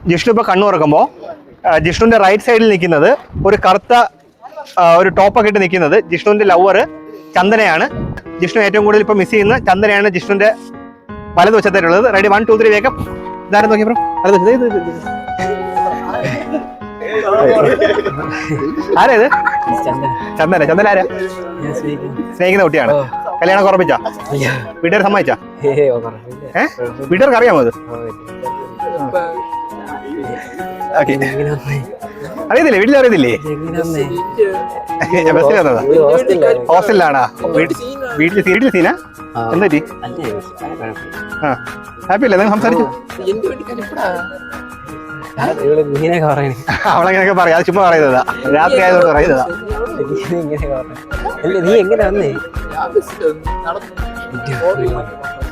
ജിഷ്ണു ഇപ്പോൾ കണ്ണു തുറക്കുമ്പോൾ ജിഷ്ണുവിന്റെ റൈറ്റ് സൈഡിൽ നിൽക്കുന്നത് ഒരു കറുത്ത ഒരു ടോപ്പൊക്കെ ഇട്ട് നിൽക്കുന്നത് ജിഷ്ണുവിന്റെ ലവർ ചന്ദനയാണ്. ജിഷ്ണു ഏറ്റവും കൂടുതൽ ഇപ്പൊ മിസ് ചെയ്യുന്ന ചന്ദനയാണ് ജിഷ്ണുവിന്റെ വലതുവശത്തായിട്ടുള്ളത്. റെഡി 1 2 3 വേഗം. ഇതാരും നോക്കി ബ്രോ, ആരാ ഇത്? ചന്ദന. ചന്ദന ആരാ? സ്നേഹിക്കുന്ന കുട്ടിയാണ്. കല്യാണം ഉറപ്പിച്ചാ? വീട്ടുകാർ സമ്മതിച്ചാ? വീട്ടുകാർക്ക് അറിയാമോ അത്? അറിയത്തില്ലേ? വീട്ടിൽ അറിയത്തില്ലേ? ബസ്സിൽ വന്നതാ? ഹോസ്റ്റലിലാണോ? വീട്ടിൽ സീനാ? എന്താ പറ്റി? ആ ഹാപ്പി അല്ലേ? നിങ്ങൾ സംസാരിച്ചു? അവളെങ്ങനെയൊക്കെ പറയാം, അത് ചുമ്മാ പറയുന്നതാ, രാത്രി ആയതുകൊണ്ട് പറയുന്നതാ.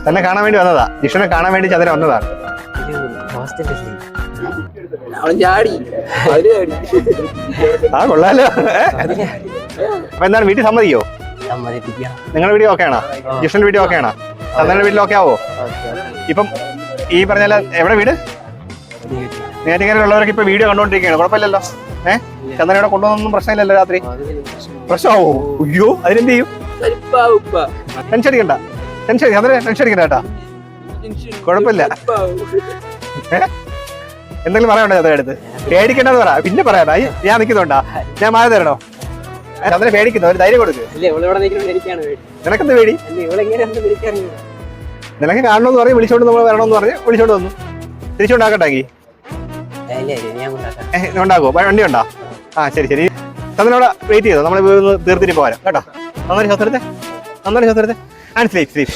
തന്നെ കാണാൻ വേണ്ടി വന്നതാ, ജിഷ്ണുവിനെ കാണാൻ വേണ്ടി ചന്ദ്രൻ വന്നതാണ്. ആ കൊള്ളാലോ. അപ്പൊ എന്താണ്, വീട്ടിൽ സമ്മതിക്കോ? നിങ്ങളുടെ വീഡിയോ ഓക്കെ ആണോ? ജിഷ്ണുവിന്റെ വീഡിയോ ഓക്കെ ആണോ? ചന്ദ്രന്റെ വീട്ടിൽ ഓക്കെ ആവോ? ഇപ്പം ഈ പറഞ്ഞാൽ എവിടെ വീട്? നേരത്തെ ഇപ്പൊ വീഡിയോ കണ്ടോണ്ടിരിക്കുകയാണ്, കുഴപ്പമില്ലല്ലോ. ചന്ദനയുടെ കൊണ്ടുവന്നൊന്നും പ്രശ്നമില്ലല്ലോ? രാത്രി പ്രശ്നമാവോ? അയ്യോ, അതിനെന്ത് ചെയ്യും? ടെൻഷൻ അടിക്കണ്ട, ടെൻഷൻ അടിക്കണ്ട കേട്ടാ, കുഴപ്പമില്ല. എന്തെങ്കിലും പറയാനുണ്ടോ ചന്ദ്രൻ അടുത്ത്? പേടിക്കണ്ടെന്ന് പറ, പിന്നെ പറയാം. ഞാൻ നിൽക്കുന്നുണ്ടാ? ഞാൻ മാറി തരണോ? ചന്ദ്രൻ പേടിക്കുന്നു, ഒരു ധൈര്യം കൊടുക്ക്. നിനക്കെന്ത് പേടി? നിനക്ക് കാണണമെന്ന് പറഞ്ഞ് വിളിച്ചോണ്ട് നമ്മൾ വരണമെന്ന് പറഞ്ഞ് വിളിച്ചോണ്ട് വന്നു. തിരിച്ചുണ്ടാക്കട്ടെങ്കിൽ ഉണ്ടാക്കുമോ? വണ്ടി ഉണ്ടോ? ആ ശരി ശരി, ചന്ദ്രനോടെ വെയിറ്റ് ചെയ്തോ, നമ്മൾ തീർത്തിട്ട് പോരാം കേട്ടോ. നന്നായി ശ്വാസത്തെ ആൻഡ് സ്ലീപ്.